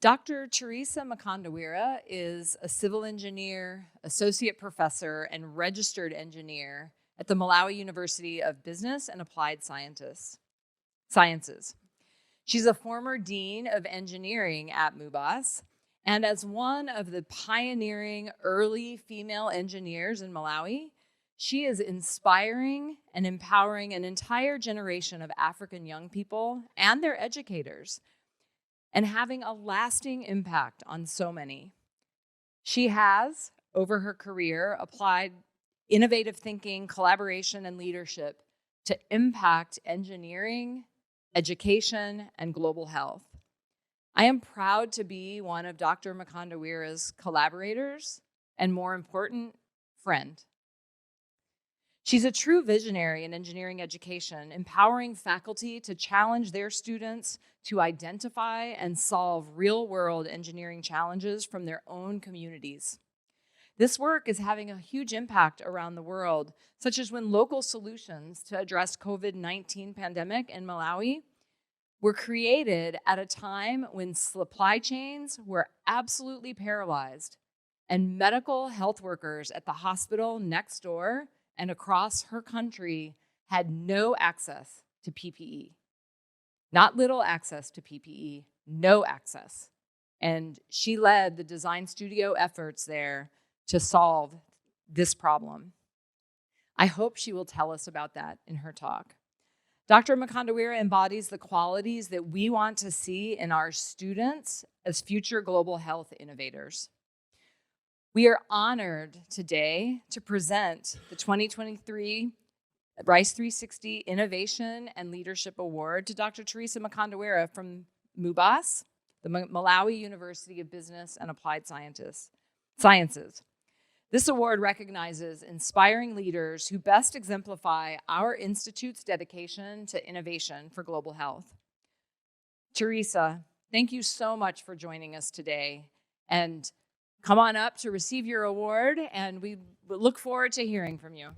Dr. Theresa Mkwandawire is a civil engineer, associate professor, and registered engineer at the Malawi University of Business and Applied Sciences. She's a former dean of engineering at MUBAS, and as one of the pioneering early female engineers in Malawi, she is inspiring and empowering an entire generation of African young people and their educators, and having a lasting impact on so many. She has, over her career, applied innovative thinking, collaboration, and leadership to impact engineering, education, and global health. I am proud to be one of Dr. Mkandawira's collaborators, and more important, friend. She's a true visionary in engineering education, empowering faculty to challenge their students to identify and solve real-world engineering challenges from their own communities. This work is having a huge impact around the world, such as when local solutions to address COVID-19 pandemic in Malawi were created at a time when supply chains were absolutely paralyzed and medical health workers at the hospital next door and across her country had no access to PPE. Not little access to PPE, no access. And she led the design studio efforts there to solve this problem. I hope she will tell us about that in her talk. Dr. Mkandawire embodies the qualities that we want to see in our students as future global health innovators. We are honored today to present the 2023 Rice360 Innovation and Leadership Award to Dr. Theresa Mkwandawire from MUBAS, the Malawi University of Business and Applied Sciences. This award recognizes inspiring leaders who best exemplify our institute's dedication to innovation for global health. Theresa, thank you so much for joining us today, and come on up to receive your award, and we look forward to hearing from you.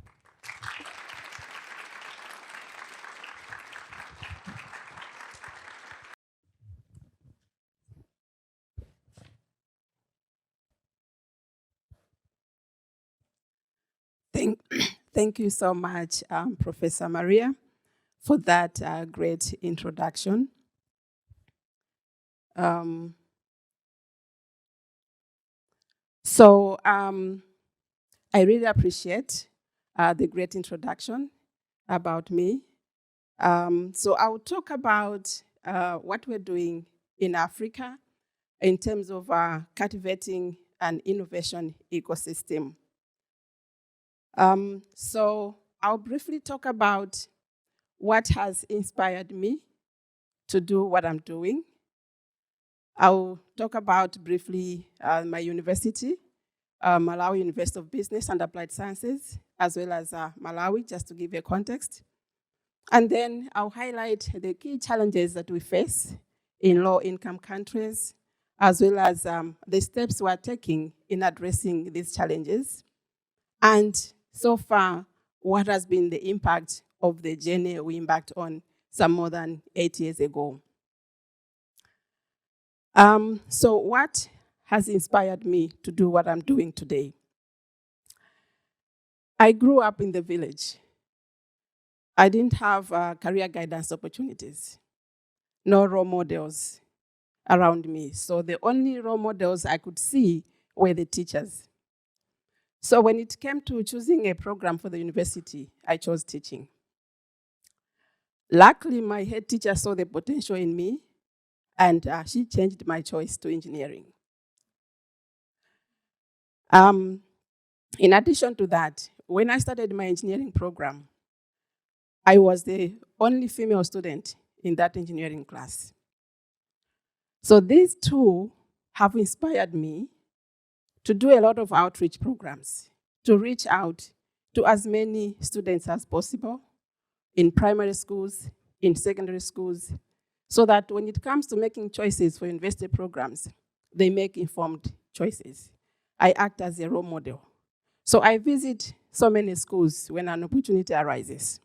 Thank you so much, Professor Maria, for that great introduction. I really appreciate the great introduction about me. So I'll talk about what we're doing in Africa in terms of cultivating an innovation ecosystem. So I'll briefly talk about what has inspired me to do what I'm doing. I'll talk about briefly my university, Malawi University of Business and Applied Sciences, as well as Malawi, just to give you a context. And then I'll highlight the key challenges that we face in low-income countries, as well as the steps we're taking in addressing these challenges. And so far, what has been the impact of the journey we embarked on some more than 8 years ago. So what has inspired me to do what I'm doing today? I grew up in the village. I didn't have career guidance opportunities, no role models around me. So the only role models I could see were the teachers. So when it came to choosing a program for the university, I chose teaching. Luckily, my head teacher saw the potential in me, and she changed my choice to engineering. In addition to that, when I started my engineering program, I was the only female student in that engineering class. So these two have inspired me to do a lot of outreach programs, to reach out to as many students as possible in primary schools, in secondary schools, so that when it comes to making choices for university programs, they make informed choices. I act as a role model. So I visit so many schools when an opportunity arises.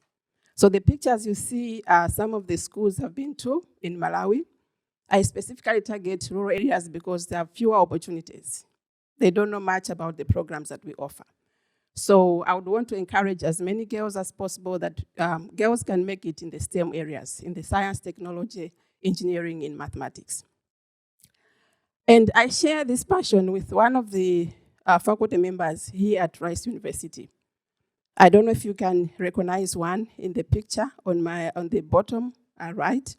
So the pictures you see are some of the schools I've been to in Malawi. I specifically target rural areas because there are fewer opportunities. They don't know much about the programs that we offer. So I would want to encourage as many girls as possible that girls can make it in the STEM areas, in the science, technology, engineering, and mathematics. And I share this passion with one of the faculty members here at Rice University. I don't know if you can recognize one in the picture on the bottom right.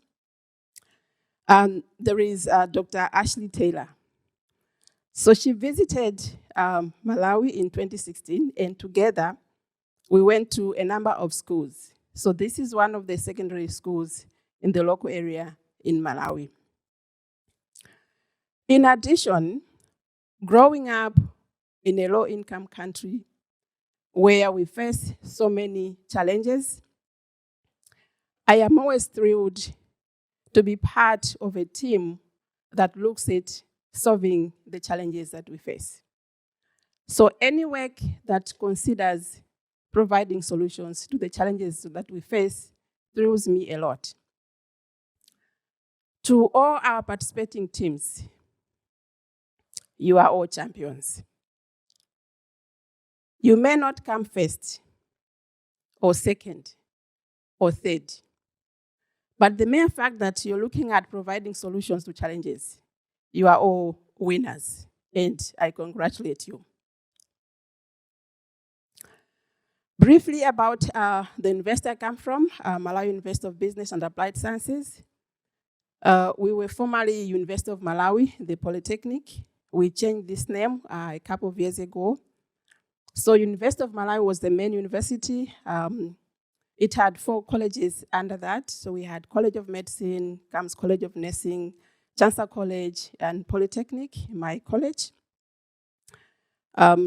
There is Dr. Ashley Taylor. So she visited Malawi in 2016, and together we went to a number of schools. So this is one of the secondary schools in the local area in Malawi. In addition, growing up in a low-income country where we face so many challenges, I am always thrilled to be part of a team that looks at solving the challenges that we face. So any work that considers providing solutions to the challenges that we face thrills me a lot. To all our participating teams, you are all champions. You may not come first, or second, or third, but the mere fact that you're looking at providing solutions to challenges, you are all winners, and I congratulate you. Briefly about the university I come from, Malawi University of Business and Applied Sciences. We were formerly University of Malawi, the Polytechnic. We changed this name a couple of years ago. So University of Malawi was the main university. It had 4 colleges under that. So we had College of Medicine, CAMS College of Nursing, Chancellor College, and Polytechnic, my college.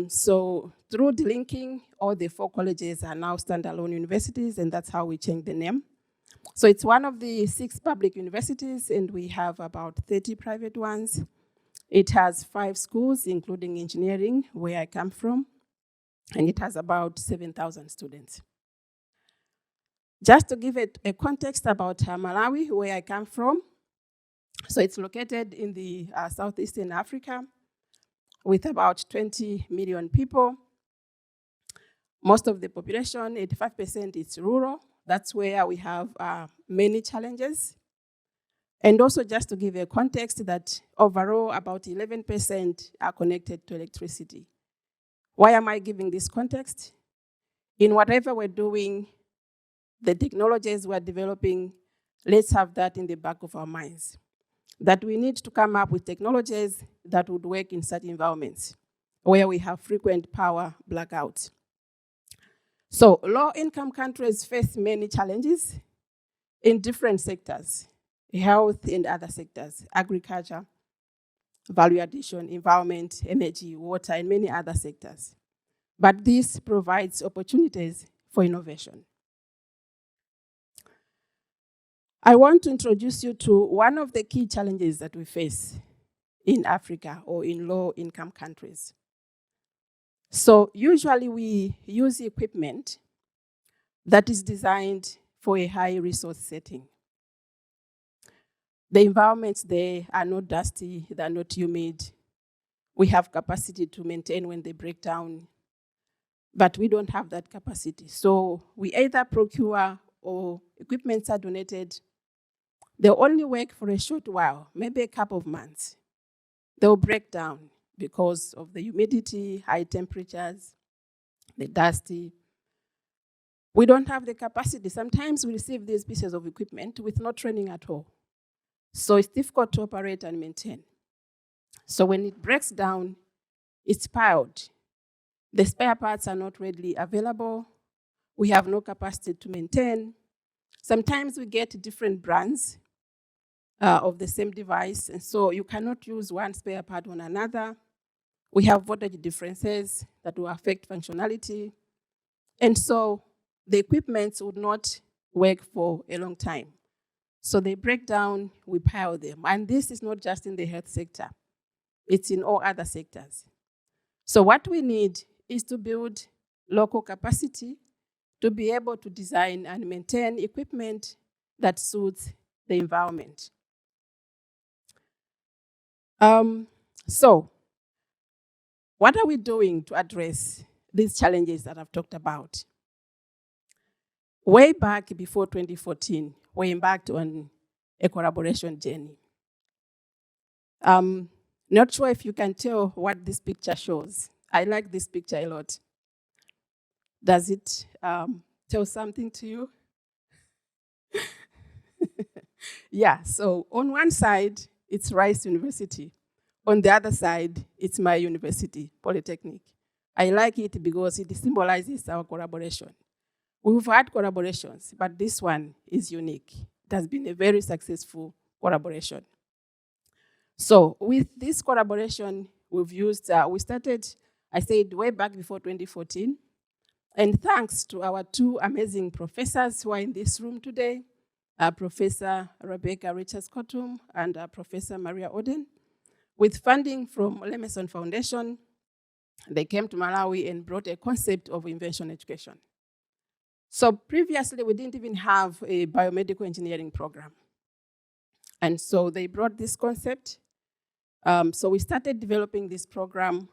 So through delinking, all the 4 colleges are now standalone universities, and that's how we changed the name. So it's one of the 6 public universities, and we have about 30 private ones. It has 5 schools, including engineering, where I come from, and it has about 7,000 students. Just to give it a context about Malawi, where I come from, so it's located in the southeastern Africa with about 20 million people. Most of the population, 85%, is rural. That's where we have many challenges. And also just to give a context that overall about 11% are connected to electricity. Why am I giving this context? In whatever we're doing, the technologies we're developing, let's have that in the back of our minds. That we need to come up with technologies that would work in such environments where we have frequent power blackouts. So low-income countries face many challenges in different sectors, health and other sectors, agriculture, value addition, environment, energy, water, and many other sectors. But this provides opportunities for innovation. I want to introduce you to one of the key challenges that we face in Africa or in low-income countries. So usually we use equipment that is designed for a high resource setting. The environments there are not dusty, they're not humid. We have capacity to maintain when they break down, but we don't have that capacity. So we either procure or equipments are donated. They'll only work for a short while, maybe a couple of months. They'll break down because of the humidity, high temperatures, the dusty. We don't have the capacity. Sometimes we receive these pieces of equipment with no training at all. So it's difficult to operate and maintain. So when it breaks down, it's piled. The spare parts are not readily available. We have no capacity to maintain. Sometimes we get different brands of the same device, and so you cannot use one spare part on another. We have voltage differences that will affect functionality. And so the equipment would not work for a long time. So they break down, we pile them. And this is not just in the health sector. It's in all other sectors. So what we need is to build local capacity to be able to design and maintain equipment that suits the environment. So, what are we doing to address these challenges that I've talked about? Way back before 2014, we embarked on a collaboration journey. Not sure if you can tell what this picture shows. I like this picture a lot. Does it tell something to you? Yeah, so on one side, it's Rice University. On the other side, it's my university, Polytechnic. I like it because it symbolizes our collaboration. We've had collaborations, but this one is unique. It has been a very successful collaboration. So with this collaboration, we started, I said, way back before 2014. And thanks to our two amazing professors who are in this room today, Professor Rebecca Richards-Kotum and Professor Maria Oden, with funding from Lemeson Foundation, they came to Malawi and brought a concept of invention education. So previously, we didn't even have a biomedical engineering program. And so they brought this concept. So we started developing this program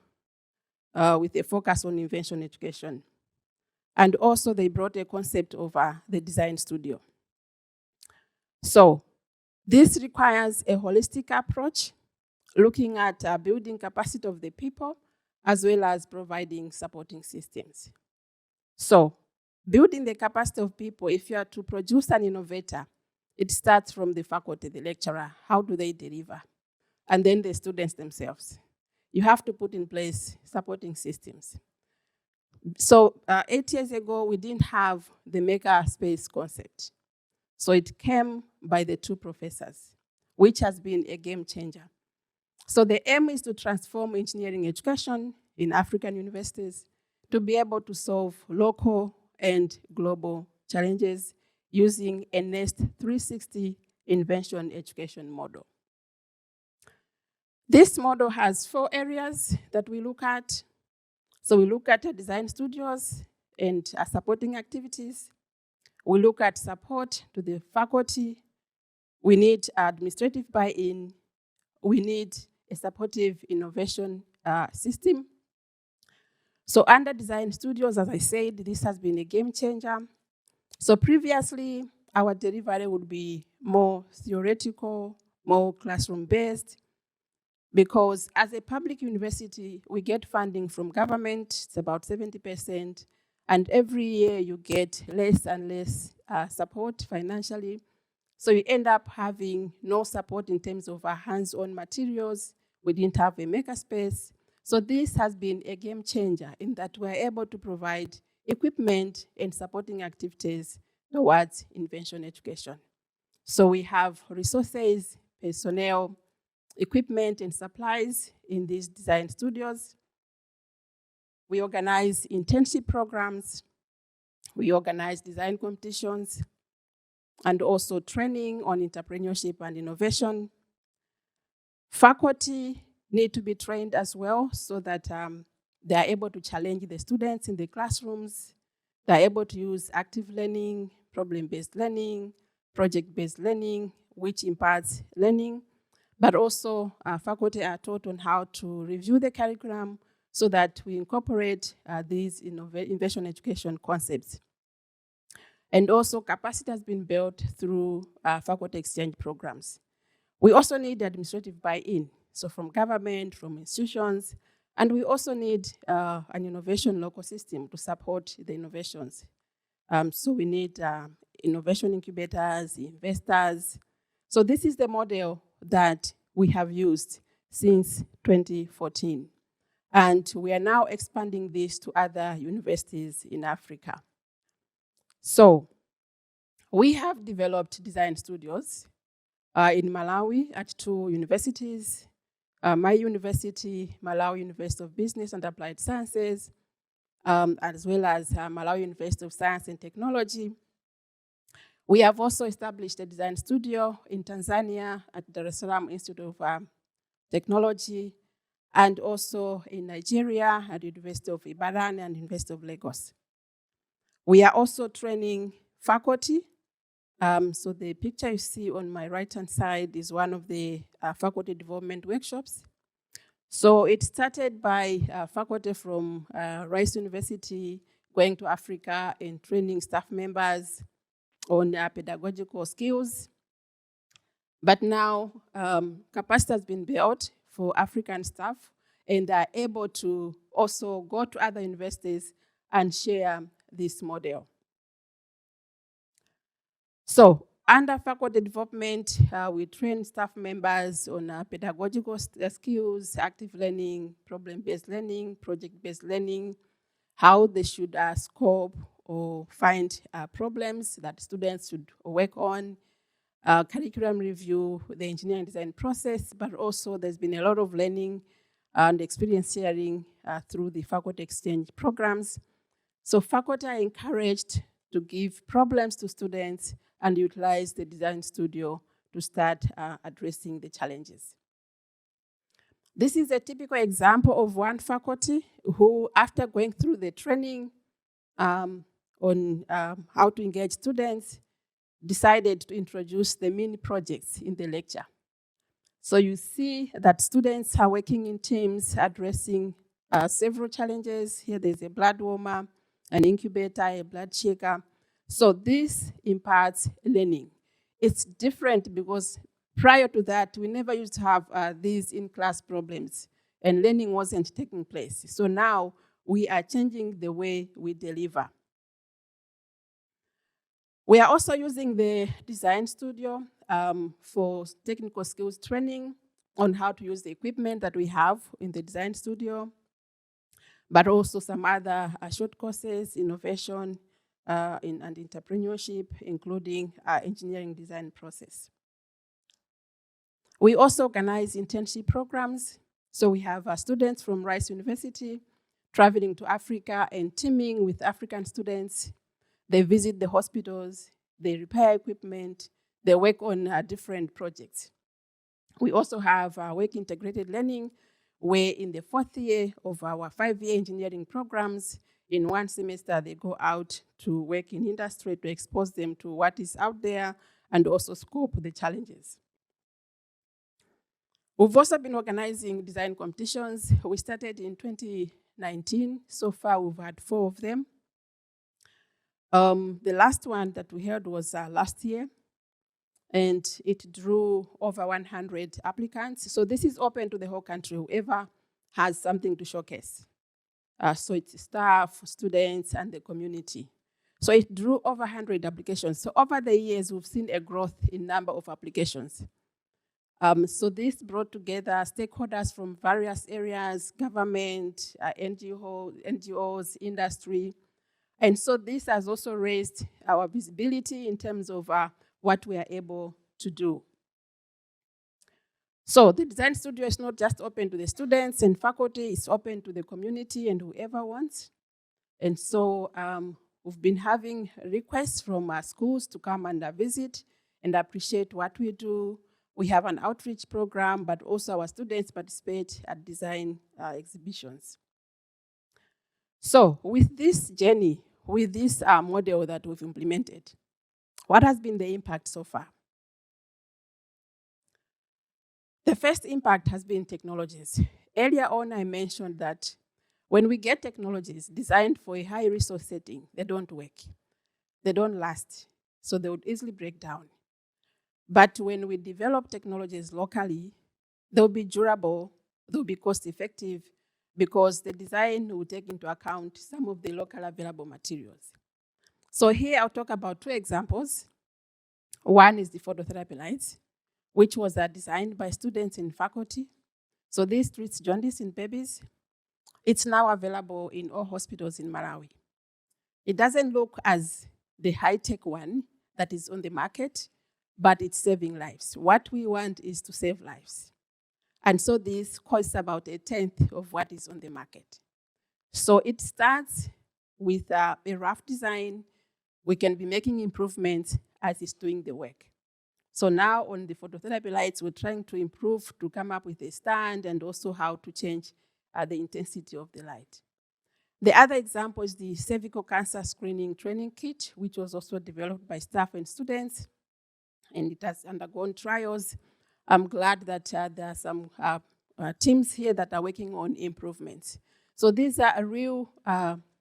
with a focus on invention education. And also they brought a concept of the design studio. So this requires a holistic approach, looking at building capacity of the people, as well as providing supporting systems. So building the capacity of people, if you are to produce an innovator, it starts from the faculty, the lecturer. How do they deliver? And then the students themselves. You have to put in place supporting systems. So 8 years ago, we didn't have the maker space concept. So it came by the two professors, which has been a game changer. So the aim is to transform engineering education in African universities to be able to solve local and global challenges using a NEST 360 invention education model. This model has 4 areas that we look at. So we look at design studios and supporting activities. We look at support to the faculty. We need administrative buy-in. We need a supportive innovation system. So under design studios, as I said, this has been a game changer. So previously, our delivery would be more theoretical, more classroom-based, because as a public university, we get funding from government, it's about 70%, and every year you get less and less support financially. So you end up having no support in terms of hands-on materials. We didn't have a makerspace. So this has been a game changer in that we're able to provide equipment and supporting activities towards invention education. So we have resources, personnel, equipment and supplies in these design studios. We organize internship programs. We organize design competitions and also training on entrepreneurship and innovation. Faculty need to be trained as well so that they are able to challenge the students in the classrooms. They are able to use active learning, problem-based learning, project-based learning, which imparts learning. But also, faculty are taught on how to review the curriculum so that we incorporate these innovation education concepts. And also, capacity has been built through faculty exchange programs. We also need administrative buy-in, so from government, from institutions, and we also need an innovation local system to support the innovations. So we need innovation incubators, investors. So this is the model that we have used since 2014. And we are now expanding this to other universities in Africa. So we have developed design studios in Malawi at 2 universities, my university, Malawi University of Business and Applied Sciences, as well as Malawi University of Science and Technology. We have also established a design studio in Tanzania at Theresa Mkwandawire Institute of Technology, and also in Nigeria at the University of Ibadan and University of Lagos. We are also training faculty So the picture you see on my right-hand side is one of the faculty development workshops. So it started by faculty from Rice University going to Africa and training staff members on pedagogical skills. But now capacity has been built for African staff, and they are able to also go to other universities and share this model. So under faculty development, we train staff members on pedagogical skills, active learning, problem-based learning, project-based learning, how they should scope or find problems that students should work on, curriculum review, the engineering design process, but also there's been a lot of learning and experience sharing through the faculty exchange programs. So faculty are encouraged to give problems to students and utilize the design studio to start addressing the challenges. This is a typical example of one faculty who, after going through the training on how to engage students, decided to introduce the mini projects in the lecture. So you see that students are working in teams addressing several challenges. Here there's a blood warmer, an incubator, a blood shaker. So this imparts learning. It's different because prior to that, we never used to have these in-class problems, and learning wasn't taking place. So now we are changing the way we deliver. We are also using the design studio for technical skills training on how to use the equipment that we have in the design studio, but also some other short courses, innovation and entrepreneurship, including engineering design process. We also organize internship programs. So we have students from Rice University traveling to Africa and teaming with African students. They visit the hospitals, they repair equipment, they work on different projects. We also have work integrated learning, where in the 4th year of our 5-year engineering programs, in one semester they go out to work in industry to expose them to what is out there and also scope the challenges. We've also been organizing design competitions. We started in 2019. So far, we've had 4 of them. The last one that we held was last year, and it drew over 100 applicants. So this is open to the whole country, whoever has something to showcase. So it's staff, students, and the community. So it drew over 100 applications. So over the years, we've seen a growth in number of applications. So this brought together stakeholders from various areas, government, NGOs, industry. And so this has also raised our visibility in terms of what we are able to do. So the design studio is not just open to the students and faculty, it's open to the community and whoever wants. And so we've been having requests from our schools to come and visit and appreciate what we do. We have an outreach program, but also our students participate at design exhibitions. So with this journey, with this model that we've implemented, what has been the impact so far? The first impact has been technologies. Earlier on, I mentioned that when we get technologies designed for a high resource setting, they don't work. They don't last, so they would easily break down. But when we develop technologies locally, they'll be durable, they'll be cost effective, because the design will take into account some of the local available materials. So here I'll talk about 2 examples. One is the phototherapy lights, which was designed by students and faculty. So this treats jaundice in babies. It's now available in all hospitals in Malawi. It doesn't look as the high-tech one that is on the market, but it's saving lives. What we want is to save lives. And so this costs about 1/10 of what is on the market. So it starts with a rough design. We can be making improvements as it's doing the work. So now on the phototherapy lights, we're trying to improve to come up with a stand and also how to change the intensity of the light. The other example is the cervical cancer screening training kit, which was also developed by staff and students, and it has undergone trials. I'm glad that there are some teams here that are working on improvements. So these are real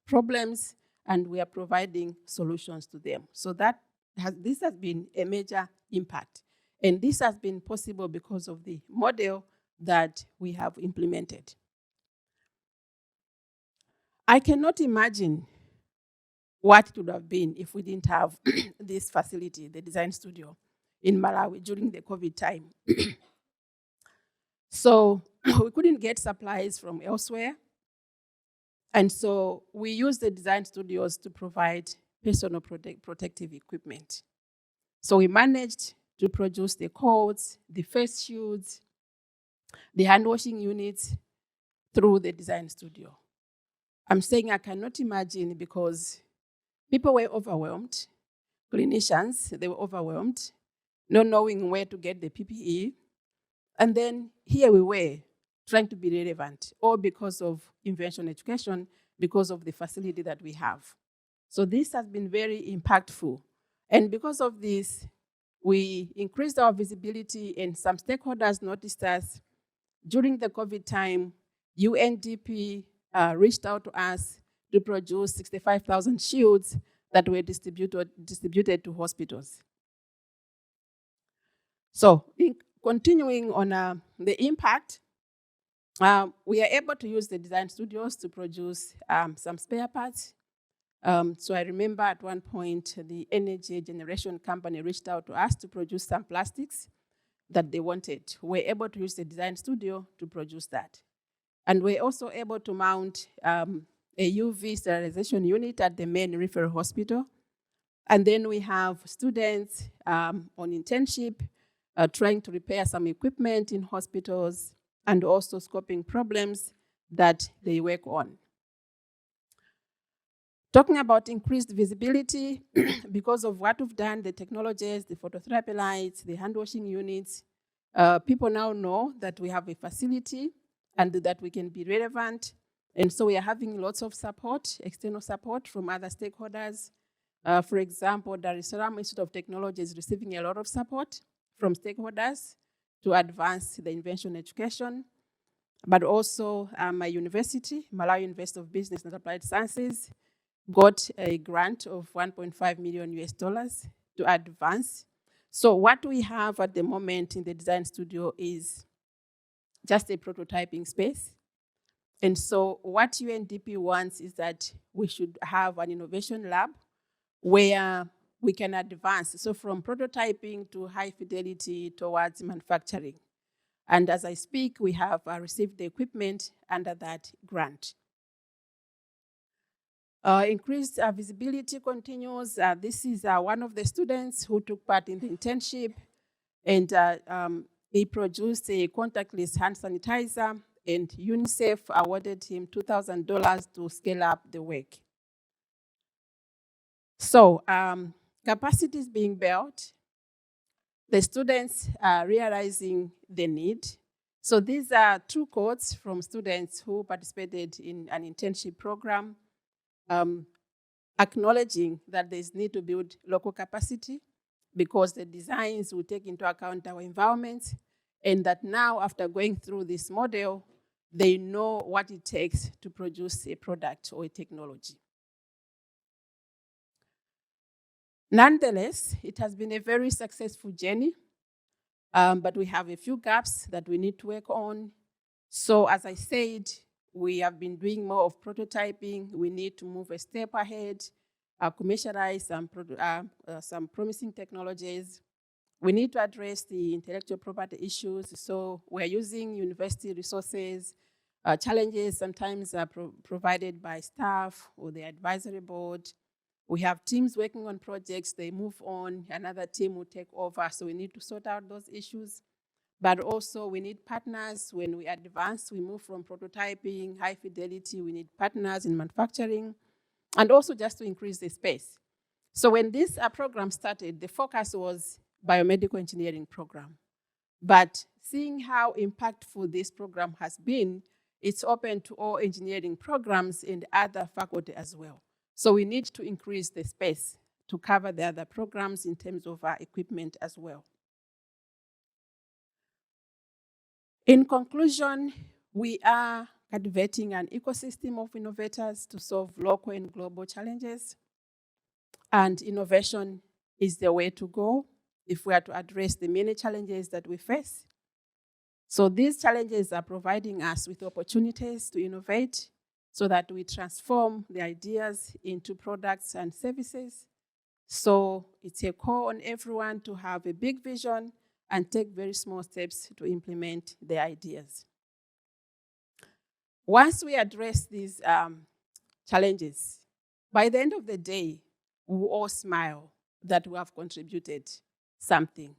problems, and we are providing solutions to them. So this has been a major impact. And this has been possible because of the model that we have implemented. I cannot imagine what it would have been if we didn't have this facility, the design studio, in Malawi during the COVID time. So we couldn't get supplies from elsewhere. And so we used the design studios to provide personal protective equipment. So we managed to produce the coats, the face shields, the hand washing units through the design studio. I'm saying I cannot imagine because people were overwhelmed. Clinicians, they were overwhelmed, not knowing where to get the PPE. And then here we were trying to be relevant, all because of Invention education, because of the facility that we have. So this has been very impactful. And because of this, we increased our visibility, and some stakeholders noticed us. During the COVID time, UNDP reached out to us to produce 65,000 shields that were distributed to hospitals. So continuing on the impact, we are able to use the design studios to produce some spare parts. So I remember at one point, the energy generation company reached out to us to produce some plastics that they wanted. We were able to use the design studio to produce that. And we're also able to mount a UV sterilization unit at the main referral hospital. And then we have students on internship trying to repair some equipment in hospitals and also scoping problems that they work on. Talking about increased visibility, because of what we've done, the technologies, the phototherapy lights, the hand washing units, people now know that we have a facility and that we can be relevant. And so we are having lots of support, external support from other stakeholders. For example, the Theresa Institute of Technology is receiving a lot of support from stakeholders to advance the Invention education. But also my university, Malawi University of Business and Applied Sciences, got a grant of 1.5 million US dollars to advance. So what we have at the moment in the design studio is just a prototyping space. And so what UNDP wants is that we should have an innovation lab where we can advance. So from prototyping to high fidelity towards manufacturing. And as I speak, we have received the equipment under that grant. Increased visibility continues. This is one of the students who took part in the internship, and he produced a contactless hand sanitizer, and UNICEF awarded him $2,000 to scale up the work. So capacity is being built. The students are realizing the need. So these are two quotes from students who participated in an internship program, acknowledging that there's need to build local capacity because the designs will take into account our environment, and that now, after going through this model, they know what it takes to produce a product or a technology. Nonetheless, it has been a very successful journey, but we have a few gaps that we need to work on. So as I said, we have been doing more of prototyping. We need to move a step ahead, commercialize some promising technologies. We need to address the intellectual property issues. So we're using university resources. Challenges sometimes are provided by staff or the advisory board. We have teams working on projects, they move on, another team will take over. So we need to sort out those issues. But also we need partners when we advance. We move from prototyping, high fidelity, we need partners in manufacturing, and also just to increase the space. So when this program started, the focus was biomedical engineering program. But seeing how impactful this program has been, it's open to all engineering programs and other faculty as well. So we need to increase the space to cover the other programs in terms of our equipment as well. In conclusion, we are cultivating an ecosystem of innovators to solve local and global challenges. And innovation is the way to go if we are to address the many challenges that we face. So these challenges are providing us with opportunities to innovate so that we transform the ideas into products and services. So it's a call on everyone to have a big vision and take very small steps to implement the ideas. Once we address these challenges, by the end of the day, we will all smile that we have contributed something.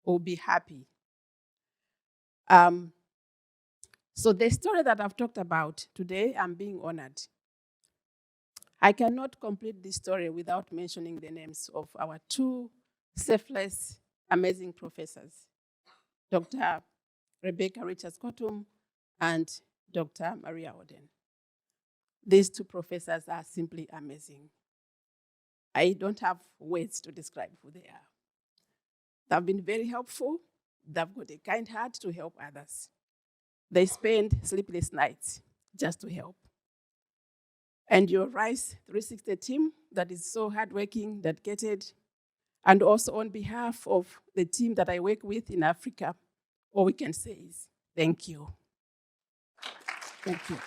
We'll be happy. So the story that I've talked about today, I'm being honored. I cannot complete this story without mentioning the names of our two selfless, amazing professors, Dr. Rebecca Richards-Kotum and Dr. Maria Oden. These two professors are simply amazing. I don't have words to describe who they are. They've been very helpful. They've got a kind heart to help others. They spend sleepless nights just to help. And your Rice360 team that is so hardworking, dedicated, and also on behalf of the team that I work with in Africa, all we can say is thank you. Thank you.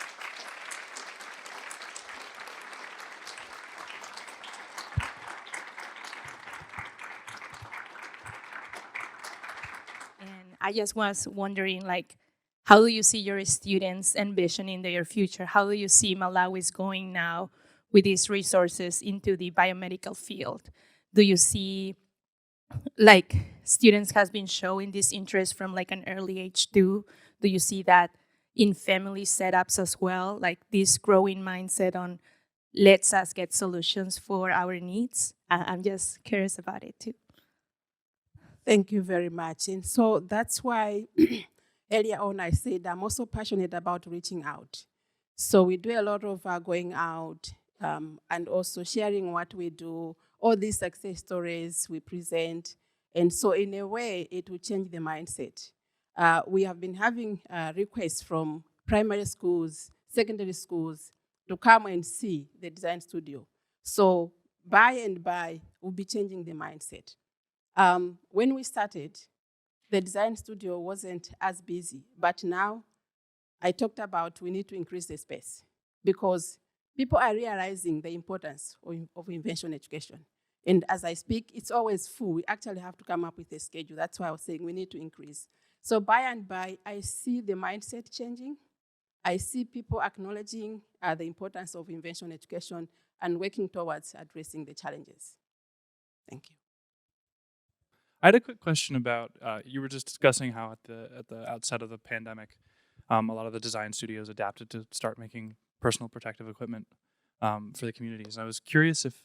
And I just was wondering, like, how do you see your students envisioning their future? How do you see Malawi's going now with these resources into the biomedical field? Do you see, like, students has been showing this interest from like an early age too? Do you see that in family setups as well, like this growing mindset on let's us get solutions for our needs? I'm just curious about it too. Thank you very much. And so that's why earlier on I said I'm also passionate about reaching out. So we do a lot of going out and also sharing what we do, all these success stories we present. And so in a way, it will change the mindset. We have been having requests from primary schools, secondary schools, to come and see the design studio. So by and by, we'll be changing the mindset. When we started, the design studio wasn't as busy, but now I talked about we need to increase the space because people are realizing the importance of invention education. And as I speak, it's always full. We actually have to come up with a schedule. That's why I was saying we need to increase. So by and by, I see the mindset changing. I see people acknowledging the importance of invention education and working towards addressing the challenges. Thank you. I had a quick question about, you were just discussing how at the outset of the pandemic, a lot of the design studios adapted to start making personal protective equipment for the communities. And I was curious if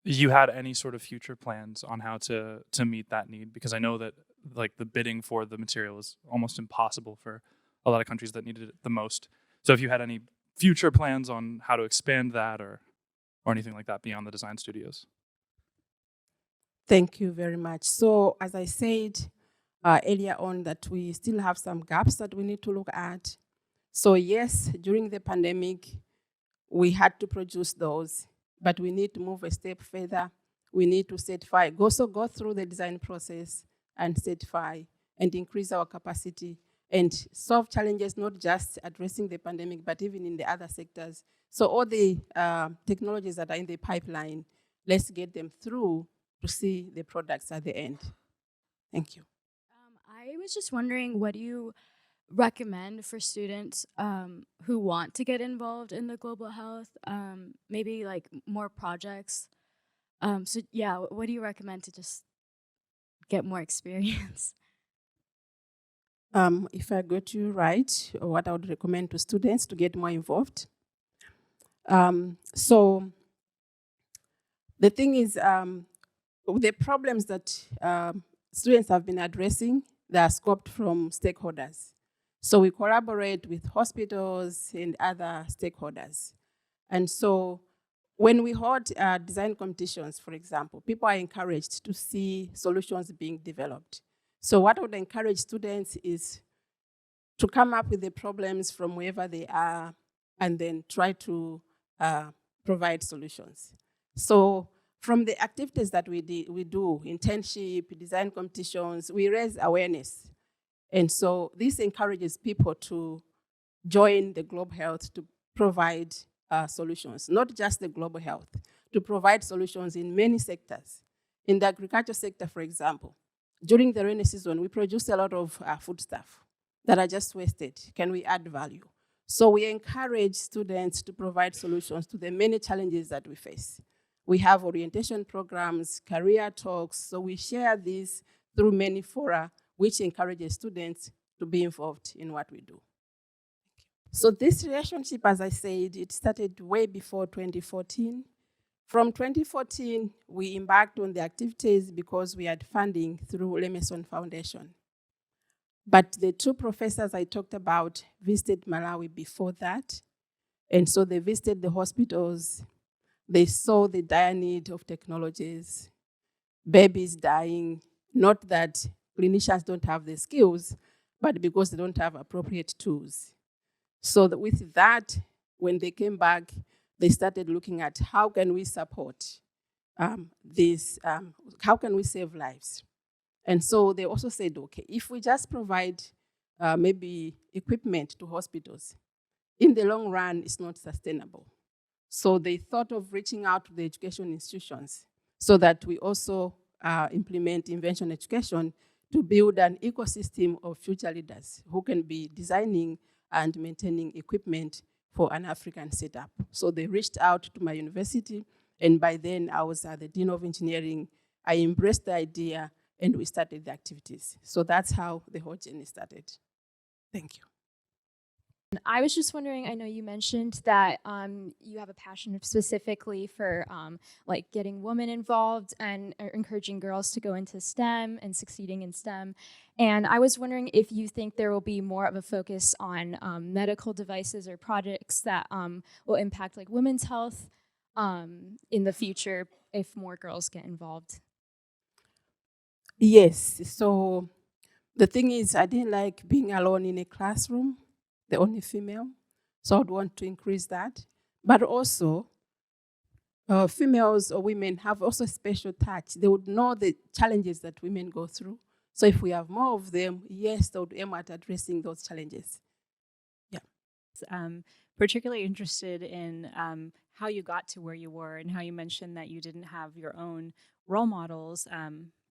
you had any sort of future plans on how to meet that need, because I know that like the bidding for the material is almost impossible for a lot of countries that needed it the most. So if you had any future plans on how to expand that or anything like that beyond the design studios. Thank you very much. So as I said earlier on, that we still have some gaps that we need to look at. So yes, during the pandemic, we had to produce those, but we need to move a step further. We need to certify, go through the design process and certify and increase our capacity and solve challenges, not just addressing the pandemic, but even in the other sectors. So all the technologies that are in the pipeline, let's get them through to see the products at the end. Thank you. I was just wondering, what do you recommend for students who want to get involved in the global health? Maybe like more projects. So yeah, what do you recommend to just get more experience? If I got you right, what I would recommend to students to get more involved. So the thing is, the problems that students have been addressing, they are scoped from stakeholders. So we collaborate with hospitals and other stakeholders. And so when we hold design competitions, for example, people are encouraged to see solutions being developed. So what I would encourage students is to come up with the problems from wherever they are and then try to provide solutions. So from the activities that we do, internship, design competitions, we raise awareness. And so this encourages people to join the global health to provide solutions, not just the global health, to provide solutions in many sectors. In the agriculture sector, for example, during the rainy season, we produce a lot of foodstuff that are just wasted. Can we add value? So we encourage students to provide solutions to the many challenges that we face. We have orientation programs, career talks, so we share these through many fora, which encourages students to be involved in what we do. So this relationship, as I said, it started way before 2014. From 2014, we embarked on the activities because we had funding through Lemeson Foundation. But the two professors I talked about visited Malawi before that. And so they visited the hospitals. They saw the dire need of technologies, babies dying, not that clinicians don't have the skills, but because they don't have appropriate tools. So with that, when they came back, they started looking at how can we support this, how can we save lives? And so they also said, okay, if we just provide maybe equipment to hospitals, in the long run, it's not sustainable. So they thought of reaching out to the education institutions so that we also implement Invention education to build an ecosystem of future leaders who can be designing and maintaining equipment for an African setup. So they reached out to my university, and by then I was the Dean of Engineering. I embraced the idea, and we started the activities. So that's how the whole journey started. Thank you. I was just wondering, I know you mentioned that you have a passion specifically for like getting women involved and encouraging girls to go into STEM and succeeding in STEM. And I was wondering if you think there will be more of a focus on medical devices or projects that will impact like women's health in the future if more girls get involved. Yes, so the thing is, I didn't like being alone in a classroom, the only female. So I would want to increase that. But also, females or women have also a special touch. They would know the challenges that women go through. So if we have more of them, yes, they would aim at addressing those challenges. Yeah. Particularly interested in how you got to where you were and how you mentioned that you didn't have your own role models.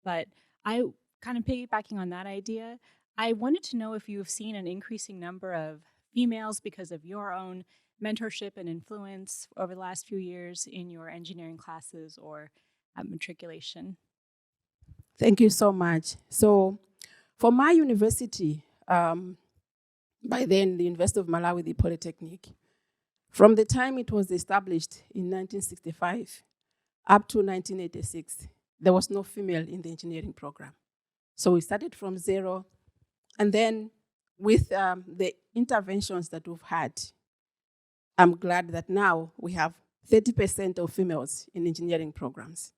But I kind of piggybacking on that idea, I wanted to know if you've seen an increasing number of females because of your own mentorship and influence over the last few years in your engineering classes or at matriculation. Thank you so much. So for my university, by then the University of Malawi, the Polytechnic, from the time it was established in 1965 up to 1986, there was no female in the engineering program. So we started from zero. And then with the interventions that we've had, I'm glad that now we have 30% of females in engineering programs.